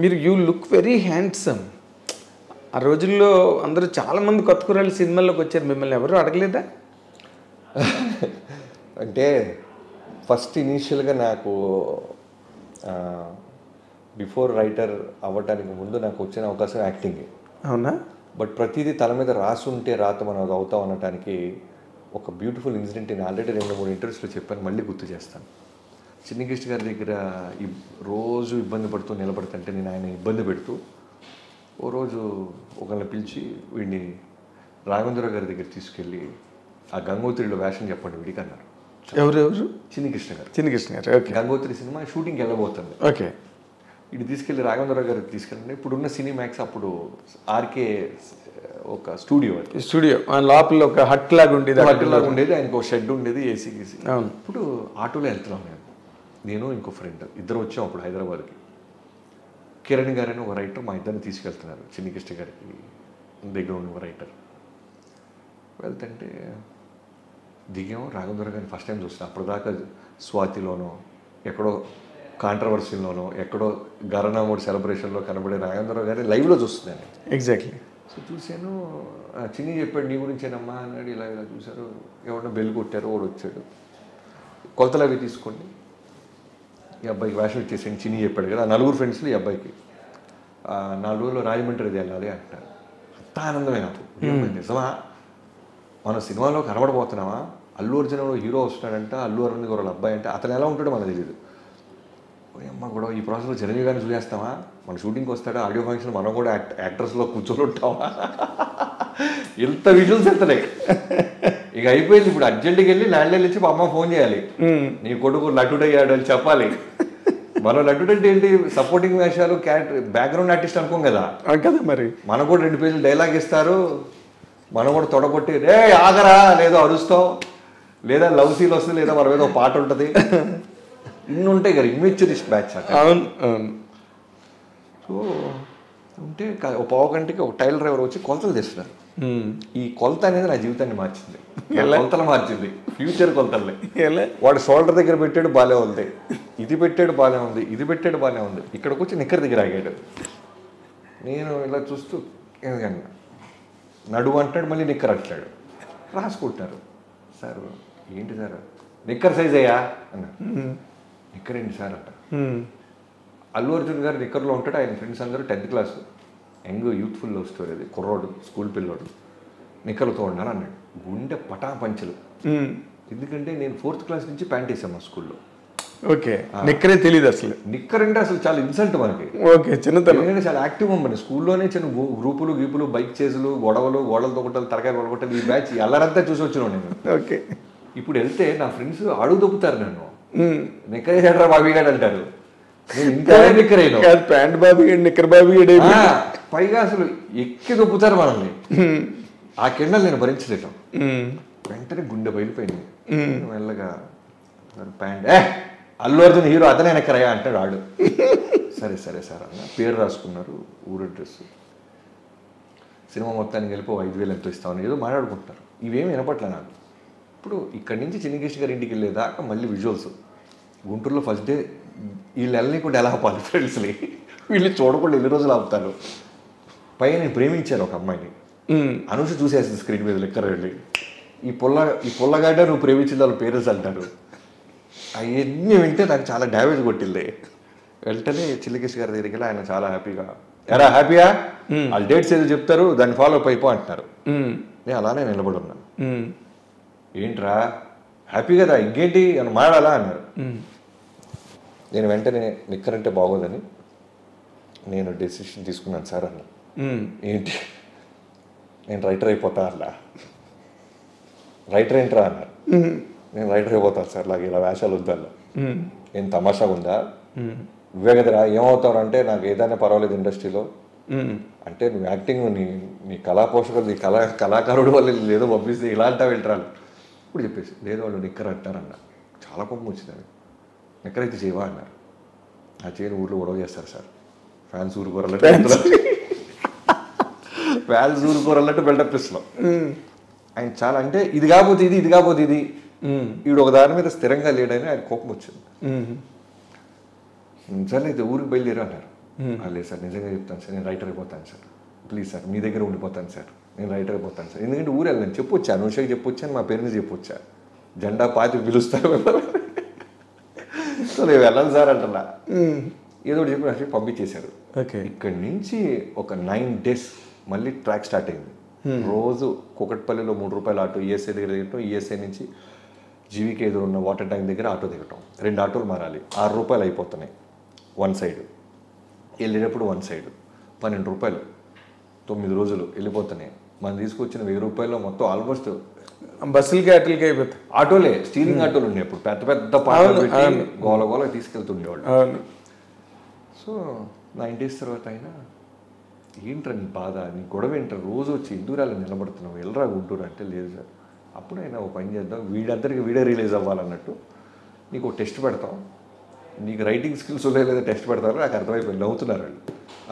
మీరు you look very handsome. ఆ రోజుల్లో అందరూ చాలామంది కొత్త కుర్రాళ్ళు సినిమాల్లోకి వచ్చారు, మిమ్మల్ని ఎవరు అడగలేదా? అంటే ఫస్ట్ ఇనీషియల్గా నాకు బిఫోర్ రైటర్ అవ్వటానికి ముందు నాకు వచ్చిన అవకాశం యాక్టింగ్. అవునా? బట్ ప్రతిదీ తల మీద రాసుంటే రాత మనం అది అవుతాం అనటానికి ఒక బ్యూటిఫుల్ ఇన్సిడెంట్ నేను ఆల్రెడీ 2-3 ఇంటర్వ్యూస్లో చెప్పాను, మళ్ళీ గుర్తు చేస్తాను. చిన్ని కృష్ణ గారి దగ్గర రోజు ఇబ్బంది పడుతూ నిలబడుతుంటే నేను ఆయన ఇబ్బంది పెడుతూ ఓ రోజు ఒకరిని పిలిచి వీడిని రాఘవేంద్ర గారి దగ్గర తీసుకెళ్ళి ఆ గంగోత్రిలో వేషం చెప్పండి వీడికి అన్నారు. ఎవరెవరు? చిన్ని కృష్ణ గారు. చిన్ని కృష్ణ గారు. ఓకే. గంగోత్రి సినిమా షూటింగ్కి వెళ్ళబోతుంది. ఓకే. ఇది తీసుకెళ్ళి రాఘవేంద్ర గారికి తీసుకెళ్ళండి. ఇప్పుడున్న సినిమాక్స్ అప్పుడు ఆర్కే ఒక స్టూడియో లోపల ఒక హట్ లాగా ఉండేది. ఆయనకు ఒక షెడ్ ఉండేది, ఏసీ గీసీ. ఇప్పుడు ఆటోలో వెళ్తున్నాం నేను ఇంకో ఫ్రెండ్ ఇద్దరు వచ్చాం అప్పుడు హైదరాబాద్కి. కిరణ్ గారని ఒక రైటర్ మా ఇద్దరిని తీసుకెళ్తున్నారు చిన్ని కృష్ణ గారికి దగ్గర ఉన్న ఒక రైటర్. వెళ్తుంటే దిగాము, రాఘవేంద్ర గారిని ఫస్ట్ టైం చూస్తాను. అప్పటిదాకా స్వాతిలోనో ఎక్కడో కాంట్రవర్సీలోనో ఎక్కడో గరణామూడి సెలబ్రేషన్లో కనబడే రాఘవేంద్ర గారిని లైవ్లో చూస్తున్నాను. ఎగ్జాక్ట్లీ. సో చూశాను, చిన్ని చెప్పాడు నీ గురించేనమ్మా అన్నాడు. ఇలా ఇలా చూశారు, ఎవరన్నా బెల్ కొట్టారు, వాడు వచ్చాడు. కొలతలు అవి తీసుకోండి, ఈ అబ్బాయికి వేషం ఇచ్చేసాను. చిన్ని చెప్పాడు కదా, 4 ఫ్రెండ్స్లో ఈ అబ్బాయికి 4 రోజుల్లో రాజమండ్రి వెళ్ళాలి అంటారు. అంత ఆనందమే నాకు. నిజమా? మన సినిమాలో కనబడబోతున్నామా? అల్లు అర్జున్ హీరో వస్తున్నాడంట, అల్లు అరవింద్ గారు అబ్బాయి అంటే అతను ఎలా ఉంటాడో మనకు తెలియదు. అమ్మ కూడా ఈ ప్రాసెస్లో చిరంజీవి గారిని చూసేస్తామా? మన షూటింగ్కి వస్తాడా, ఆడియో ఫంక్షన్ మనం కూడా యాక్టర్స్లో కూర్చొని ఉంటామా? ఎంత విజువల్స్ వెళ్తున్నాయి. ఇక అయిపోయింది. ఇప్పుడు అర్జెంట్కి వెళ్ళి ల్యాండ్లైన్ ఇచ్చి అమ్మ ఫోన్ చేయాలి, నీ కొడుకు నటుడయ్యాడు అని చెప్పాలి. మనం నటుడు అంటే ఏంటి, సపోర్టింగ్ వేషాలు, బ్యాక్గ్రౌండ్ ఆర్టిస్ట్ అనుకోం కదా. కదా మరి మనకు కూడా 2 పేజీలు డైలాగ్ ఇస్తారు, మనం కూడా తొడగొట్టి రే ఆగరా లేదో అరుస్తాం, లేదా లవ్ సీన్ వస్తుంది, లేదా మన మీద ఒక పాట ఉంటుంది. ఇన్ని ఉంటాయి కదా, ఇమ్మెచ్యూరిస్ట్ బ్యాచ్. అవును అవును. సో ఉంటే ఒక పావు గంటకి ఒక టైలర్ ఎవరు వచ్చి కొలతలు తెస్తున్నారు. ఈ కొలత అనేది నా జీవితాన్ని మార్చింది, కొలతలు మార్చింది, ఫ్యూచర్ కొలతలే. వాడు షోల్డర్ దగ్గర పెట్టాడు బాగానే ఉంది, ఇది పెట్టాడు బాగానే ఉంది, ఇది పెట్టాడు బాగానే ఉంది. ఇక్కడికి వచ్చి నిక్కర్ దగ్గర ఆగాడు. నేను ఇలా చూస్తూ ఎందుకన్నా నడువు అంటాడు, మళ్ళీ నిక్కర్ అంటాడు. రాసుకుంటున్నారు. సార్ ఏంటి సార్, నిక్కర్ సైజ్ అయ్యా అన్నారు. నిక్కర్ ఏంటి సార్ అంట. అల్లు అర్జున్ గారు నిక్కర్లో ఉంటాడు, ఆయన ఫ్రెండ్స్ అందరూ 10th class young youthful love story, అది కుర్రోడు స్కూల్ పిల్లోడు నిక్కర్లతో ఉన్నాను అన్నాడు. గుండె పటా పంచలు. ఎందుకంటే నేను 4th క్లాస్ నుంచి ప్యాంట్ వేసాను మా స్కూల్లో. ఓకే. నిక్కరే తెలియదు అసలు. నిక్కర్ అంటే అసలు చాలా ఇన్సల్ట్ మనకి. ఓకే. చిన్నతనం చాలా యాక్టివ్ అమ్మని స్కూల్లోనే చిన్న గ్రూపులు గీపులు, బైక్ చేసులు, గొడవలు, గోడలతో కొట్టాలి, తరకాయ కొట్టలు, ఈ బ్యాచ్ అల్లరంతా చూసి వచ్చినావు నేను. ఓకే. ఇప్పుడు వెళ్తే నా ఫ్రెండ్స్ అడుగు దొక్కుతారు నన్ను, నిక్కర్ వేసాడరా బాబీగాడు అంటారు. నేను ఇంకా నిక్కర్ అయినా ప్యాంట్ బాబీగాడు, నిక్కర్ బాబీగాడు. పైగా అసలు ఎక్కి దొక్కుతారు మనల్ని. ఆ కిండలు నేను భరించలేను. వెంటనే గుండె బయలుపోయింది. మెల్లగా ప్యాంట్ అల్లు అర్జున్ హీరో అతనే నిక్కరయ్యా అంటాడు ఆడు. సరే సరే సార్ అన్న, పేరు రాసుకున్నారు, ఊరు అడ్రస్, సినిమా మొత్తానికి వెళ్ళిపో 5,000 ఎంతో ఇస్తామని ఏదో మాట్లాడుకుంటారు. ఇవేమి వినపట్లే నాకు. ఇప్పుడు ఇక్కడి నుంచి చిన్ని కృష్ణ గారి ఇంటికి వెళ్ళేదాకా మళ్ళీ విజువల్స్. గుంటూరులో ఫస్ట్ డే వీళ్ళు వెళ్ళనీకుండా ఎలా ఆపాలి ఫ్రెండ్స్ని, వీళ్ళు చూడకుండా ఎన్ని రోజులు ఆపుతారు. పైన నేను ప్రేమించాను ఒక అమ్మాయిని, అనుష చూసేస్తుంది స్క్రీన్ మీద లెక్కర వెళ్ళి, ఈ పొల్లగాడ నువ్వు ప్రేమించింది వాళ్ళ పేరెంట్స్ అంటారు. అవన్నీ వింటే నాకు చాలా డ్యామేజ్ కొట్టింది. వెంటనే చిల్లికృష్ణ గారి దగ్గరికి వెళ్ళి ఆయన చాలా హ్యాపీగా, ఎరా హ్యాపీయా, వాళ్ళు డేట్స్ ఏదో చెప్తారు దాన్ని ఫాలో అప్ అయిపో అంటున్నారు. నేను అలానే నిలబడి ఉన్నాను. ఏంట్రా హ్యాపీ కదా, ఇంకేంటి అని మాడాలా అన్నారు. నేను వెంటనే నిక్కర్ అంటే బాగోదని నేను డెసిషన్ తీసుకున్నాను సార్ అన్న. ఏంటి, నేను రైటర్ అయిపోతా అలా. రైటర్ ఏంట్రా అన్నారు. నేను రైటర్ అయిపోతాను సార్, నాకు ఇలా వేషాలు వద్దా. ఏం తమాషాగా ఉందా, నువ్వే కదరా ఏమవుతావు అంటే, నాకు ఏదైనా పర్వాలేదు ఇండస్ట్రీలో అంటే, నువ్వు యాక్టింగ్ నీ కళా పోషకులు, నీ కళాకారుడు వాళ్ళు లేదో పంపిస్తే ఇలాంటి వింటారు. ఇప్పుడు చెప్పేసి లేదు వాళ్ళు నిక్కర్ అంటారన్న. చాలా కోపం వచ్చింది. నిక్కర్ అయితే చేయవా అన్నారు. ఆ చేయని ఊర్లో గొడవ చేస్తారు సార్, ఫ్యాన్స్ ఊరుకోరన్నట్టు బిల్డప్ ఇస్తున్నాం. ఆయన చాలా అంటే ఇది కాకపోతే ఇది, ఇది కాకపోతే ఇది, వీడు ఒక దాని మీద స్థిరంగా లేడని ఆయన కోపం వచ్చింది. సరే అయితే ఊరికి బయలుదేరా అన్నారు. లేదు సార్ నిజంగా చెప్తాను సార్, నేను రైటర్ అయిపోతాను సార్, ప్లీజ్ సార్ మీ దగ్గర ఉండిపోతాను సార్, నేను రైటర్ అయిపోతాను సార్. ఎందుకంటే ఊరు వెళ్ళాను, చెప్పొచ్చా, అనుషకి చెప్పొచ్చా, మా పేరెంట్స్ చెప్పొచ్చా, జెండా పాతి పిలుస్తారు. సో నేను వెళ్ళాను సార్ అంటున్నా, ఏదో ఒకటి చెప్పి నాకు పంపించేశారు. ఇక్కడి నుంచి ఒక 9 days మళ్ళీ ట్రాక్ స్టార్ట్ అయింది. రోజు కూకట్పల్లిలో 3 రూపాయల ఆటో ఈఎస్ఐ దగ్గర దిగటం, ఈఎస్ఐ నుంచి జీవికి ఎదురున్న వాటర్ ట్యాంక్ దగ్గర ఆటో దిగటం, 2 ఆటోలు మారాలి, 6 రూపాయలు అయిపోతున్నాయి 1 side, వెళ్ళేటప్పుడు 1 side 12 రూపాయలు, 9 రోజులు వెళ్ళిపోతున్నాయి. మనం తీసుకొచ్చిన 1000 రూపాయలు మొత్తం ఆల్మోస్ట్ బస్సులకి అట్లకి అయిపోతాయి. ఆటోలే, స్టీరింగ్ ఆటోలు ఉన్నాయి అప్పుడు, పెద్ద పెద్ద పాటలు పెట్టి గోల గోల తీసుకెళ్తుండేవాళ్ళు. సో 9 days తర్వాత అయినా ఏంట్రా నీ బాధ, నీ గొడవ ఏంట్రా, రోజు వచ్చి ఇందూరాలు నిలబడుతున్నావు, వెళ్ళరా గుంటూరు అంటే, లేదు సార్ అప్పుడైనా ఒక పని చేద్దాం, వీడందరికీ వీడే రిలీజ్ అవ్వాలన్నట్టు నీకు ఒక టెస్ట్ పెడతాం, నీకు రైటింగ్ స్కిల్స్ ఉన్నాయో లేదా టెస్ట్ పెడతారు. నాకు అర్థమైపోయింది, నవ్వుతున్నారు వాళ్ళు.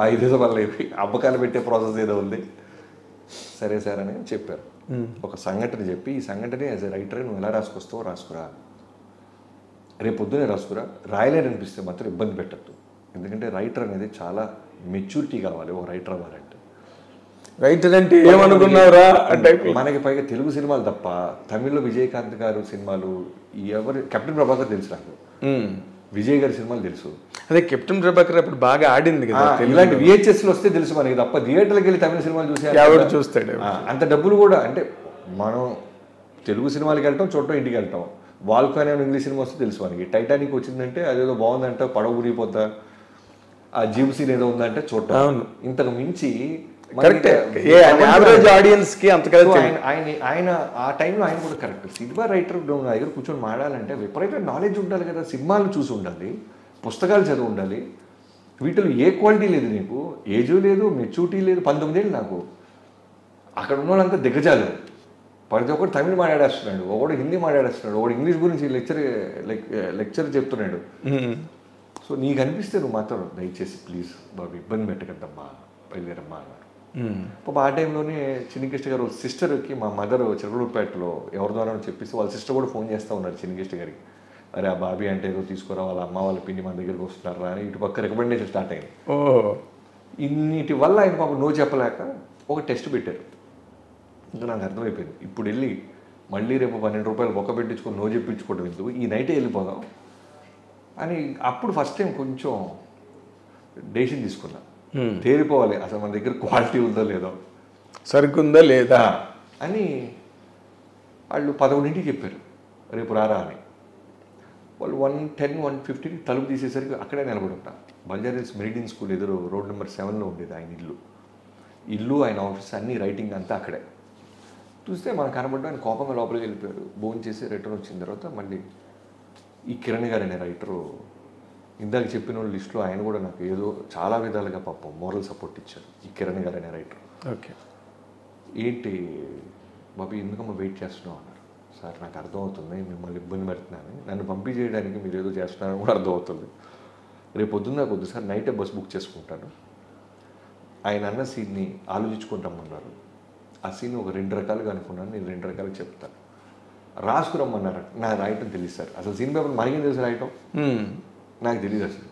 ఆ ఇదేదో వల్ల అమ్మకాలు పెట్టే ప్రాసెస్ ఏదో ఉంది. సరే సార్ అని చెప్పారు. ఒక సంఘటన చెప్పి, ఈ సంఘటన యాజ్ ఎ రైటర్ నువ్వు ఎలా రాసుకొస్తావో రాసుకురా, రేపు పొద్దునే రాసుకురా, రాయలేరనిపిస్తే మాత్రం ఇబ్బంది పెట్టద్దు. ఎందుకంటే రైటర్ అనేది చాలా మెచ్యూరిటీ కావాలి ఒక రైటర్ అవ్వాలంటే. రైటర్ అంటే ఏమనుకున్నావురా అంటే మనకి పైగా తెలుగు సినిమాలు తప్ప తమిళ్లో విజయకాంత్ గారు సినిమాలు, ఎవరు కెప్టెన్ ప్రభాకర్ తెలుసు నాకు, విజయ్ గారి సినిమాలు తెలుసు. అదే కెప్టెన్ ప్రభాకర్ అప్పుడు బాగా ఆడింది కదా. ఇలాంటి VHSలు వస్తే తెలుసు మనకి తప్ప థియేటర్కి వెళ్ళి తమిళ సినిమాలు చూసి ఎవరు చూస్తాడు. అంత డబ్బులు కూడా, అంటే మనం తెలుగు సినిమాలకి వెళ్తాం, చూడటం, ఇంటికి వెళ్తాం. వాల్కాన్ అనే ఇంగ్లీష్ సినిమా వస్తే తెలుసు మనకి. టైటానిక్ వచ్చిందంటే అదేదో బాగుందంటే పడవ ఊరిపోతా, ఆ జీప్ సీన్ ఏదో ఉందంటే చూడటం. ఇంతకు మించి యావరేజ్ ఆడియన్స్ కి అంతగా ఆయన ఆ టైంలో ఆయన కూడా కరెక్ట్. సినిమా రైటర్ నా దగ్గర కూర్చొని మాడాలంటే విపరీతమైన నాలెడ్జ్ ఉండాలి కదా, సినిమాలు చూసి ఉండాలి, పుస్తకాలు చదివి ఉండాలి. వీటిలో ఏ క్వాలిటీ లేదు, నీకు ఏజు లేదు, మెచ్యూరిటీ లేదు. 19 ఏళ్ళు నాకు. అక్కడ ఉన్న వాళ్ళంతా దిగజాలు, ప్రతి ఒక్కరు తమిళ్ మాట్లాడేస్తున్నాడు, ఒకడు హిందీ మాట్లాడేస్తున్నాడు, ఒకడు ఇంగ్లీష్ గురించి లెక్చర్ చెప్తున్నాడు. సో నీకు అనిపిస్తే నువ్వు మాత్రం దయచేసి ప్లీజ్ బాబు ఇబ్బంది పెట్టకద్దమ్మా, బయలుదేరమ్మా అన్నారు. ఆ టైంలోనే చిన్నికృష్ణ గారు సిస్టర్కి, మా మదర్ చిరకలూరుపేటలో ఎవరి ద్వారా చెప్పేసి వాళ్ళ సిస్టర్ కూడా ఫోన్ చేస్తూ ఉన్నారు చిన్నికృష్ణ గారికి, అరే ఆ బాబీ అంటే ఏదో తీసుకురా, వాళ్ళ అమ్మ వాళ్ళ పిన్ని మన దగ్గరికి వస్తున్నారా అని ఇటు పక్క రికమెండేషన్ స్టార్ట్ అయింది. ఇన్నిటి వల్ల ఆయన పాపం నో చెప్పలేక ఒక టెస్ట్ పెట్టారు. ఇంకా నాకు అర్థమైపోయింది, ఇప్పుడు వెళ్ళి మళ్ళీ రేపు 12 రూపాయలు బొక్క పెట్టించుకొని నో చెప్పించుకోవడం ఎందుకు, ఈ నైటే వెళ్ళిపోదాం అని అప్పుడు ఫస్ట్ టైం కొంచెం డెసిషన్ తీసుకున్నా. తేలిపోవాలి అసలు మన దగ్గర క్వాలిటీ ఉందో లేదో, సరుకుందా లేదా అని. వాళ్ళు 11ంటికి చెప్పారు రేపు రారా అని. వాళ్ళు 1:10, 1:15 తలుపు తీసేసరికి అక్కడే నిలబడి ఉంటా. బంజారాహిల్స్ మెరిడియన్ స్కూల్ ఎదురు రోడ్ నెంబర్ 7లో ఉండేది ఆయన ఇల్లు, ఆయన ఆఫీస్, అన్ని రైటింగ్ అంతా అక్కడే. చూస్తే మనకు కనబడ్డా ఆయన కోపంగా లోపలికి వెళ్ళిపోయారు. భోజనం చేసి రిటర్న్ వచ్చిన తర్వాత మళ్ళీ ఈ కిరణ్ గారు అనే రైటరు, ఇందాక చెప్పిన వాళ్ళ లిస్టులో ఆయన కూడా నాకు ఏదో చాలా విధాలుగా పాపం మోరల్ సపోర్ట్ ఇచ్చారు. ఈ కిరణ్ గారు అనే రైటర్. ఓకే ఏంటి బాబీ ఎందుకమ్మా వెయిట్ చేస్తున్నావు అన్నారు. సార్ నాకు అర్థమవుతుంది మిమ్మల్ని ఇబ్బంది పెడుతున్నాను, నన్ను పంపి చేయడానికి మీరు ఏదో చేస్తున్నారని కూడా అర్థమవుతుంది. రేపు పొద్దున్న నాకు వద్దు సార్, నైటే బస్ బుక్ చేసుకుంటాను. ఆయన అన్న సీన్ని ఆలోచించుకుంటామన్నారు. ఆ సీన్ ఒక 2 రకాలుగా అనుకున్నాను, నేను 2 రకాలుగా చెప్తాను. రాసుకురమ్మన్నారు. నాకు రాయటం తెలియదు సార్, అసలు సీన్ పేపర్ మనకేం తెలుసు రాయటం, నాకు తెలియదు అసలు.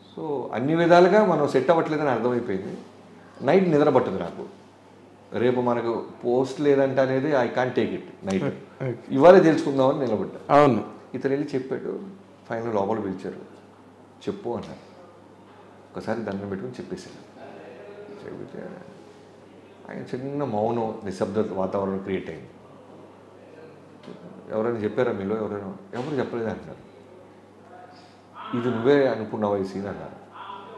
సో అన్ని విధాలుగా మనం సెట్ అవ్వట్లేదని అర్థమైపోయింది. నైట్ నిద్ర పట్టదు నాకు. రేపు మనకు పోస్ట్ లేదంటే అనేది I can't take it. Night ఇవాళే తెలుసుకుందామని నిలబడ్డా. అవును, ఇతను వెళ్ళి చెప్పాడు. ఫైనల్ లోపల పిలిచారు, చెప్పు అన్నారు. ఒకసారి దండం పెట్టుకుని చెప్పేశారు. చెబితే ఆయన చిన్న మౌనం, నిశ్శబ్ద వాతావరణం క్రియేట్ అయింది. ఎవరైనా చెప్పారా మీలో, ఎవరు చెప్పలేదు అంటున్నారు. ఇది నువ్వే అనుకున్నావా ఈ సీన్ అన్నారు.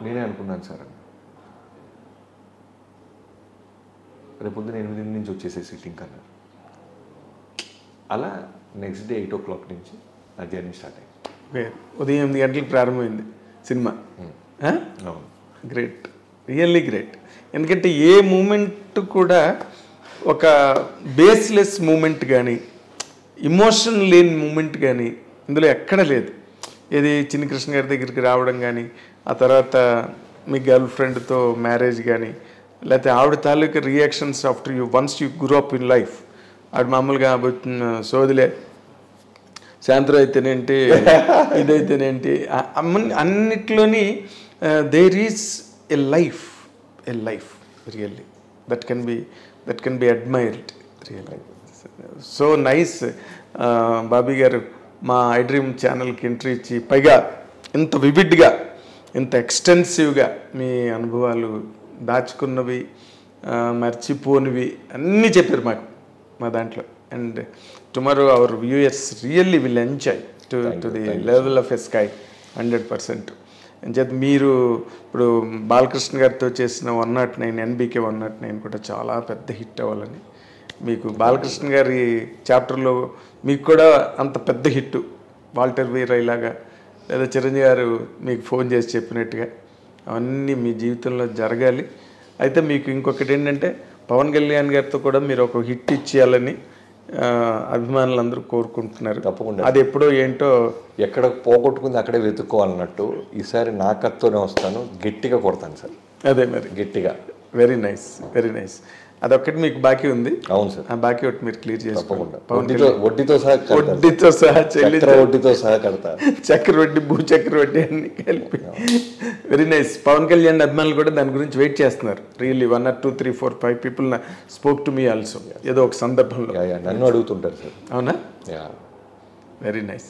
నేనే అనుకున్నాను సార్ అన్న. రేపొద్దున 8 నుంచి వచ్చేసే సిట్టింగ్ అన్నారు. అలా నెక్స్ట్ డే 8 o'clock నుంచి నా జర్నీ స్టార్ట్ అయింది. ఉదయం 8 గంటలకు ప్రారంభమైంది సినిమా. Great, really great. ఎందుకంటే ఏ మూమెంట్ కూడా ఒక బేస్లెస్ మూమెంట్ కానీ, ఇమోషన్ లేని మూమెంట్ కానీ ఇందులో ఎక్కడ లేదు. ఇది చిన్నకృష్ణ గారి దగ్గరికి రావడం కానీ, ఆ తర్వాత మీ గర్ల్ ఫ్రెండ్తో మ్యారేజ్ కానీ, లేకపోతే ఆవిడ తాలూకా reactions after you once you grow up in life. ఆవిడ మామూలుగా సోదిలే, సాయంత్రం అయితేనేంటి, ఇదైతేనేంటి, అన్నిట్లోని there is a life really that can be admired really. So nice Bobby garu మా ఐ డ్రీమ్ ఛానల్కి ఎంట్రీ ఇచ్చి పైగా ఇంత వివిడ్గా ఇంత ఎక్స్టెన్సివ్గా మీ అనుభవాలు దాచుకున్నవి మర్చిపోనివి అన్నీ చెప్పారు మాకు మా దాంట్లో. And tomorrow our viewers really will enjoy to the level of a sky 100%. అంచేత మీరు ఇప్పుడు బాలకృష్ణ గారితో చేసిన 109 ఎన్బీకే 109 కూడా చాలా పెద్ద హిట్ అవ్వాలని, మీకు బాలకృష్ణ గారి చాప్టర్లో మీకు కూడా అంత పెద్ద హిట్ వాల్టర్ వీరయ్య లాగా లేదా చిరంజీవి గారు మీకు ఫోన్ చేసి చెప్పినట్టుగా అవన్నీ మీ జీవితంలో జరగాలి. అయితే మీకు ఇంకొకటి ఏంటంటే పవన్ కళ్యాణ్ గారితో కూడా మీరు ఒక హిట్ ఇచ్చేయాలని అభిమానులు అందరూ కోరుకుంటున్నారు. తప్పకుండా. అది ఎప్పుడో ఏంటో ఎక్కడ పోగొట్టుకుంది అక్కడే వెతుక్కోవాలన్నట్టు ఈసారి నా కత్తోనే వస్తాను, గట్టిగా కొడతాను సార్. అదే మరి గట్టిగా. Very nice. అదొక్కటి మీకు బాకీ ఉంది. అవును సార్. ఆ బాకీ ఒకటి మీరు క్లియర్ చేసుకోండి. వడ్డీతో సహా వడ్డీతో సహా కడతా. చక్రవడ్డీ భూచక్రవడ్డీ అన్ని కలిపి. Very nice. పవన్ కళ్యాణ్ అభిమానులు కూడా దాని గురించి వెయిట్ చేస్తున్నారు. Really 1 or 2 3 4 5 people spoke to me also ఏదో ఒక సందర్భంలో. నన్ను అడుగుతుంటారు సార్. అవునా? యా. Very nice.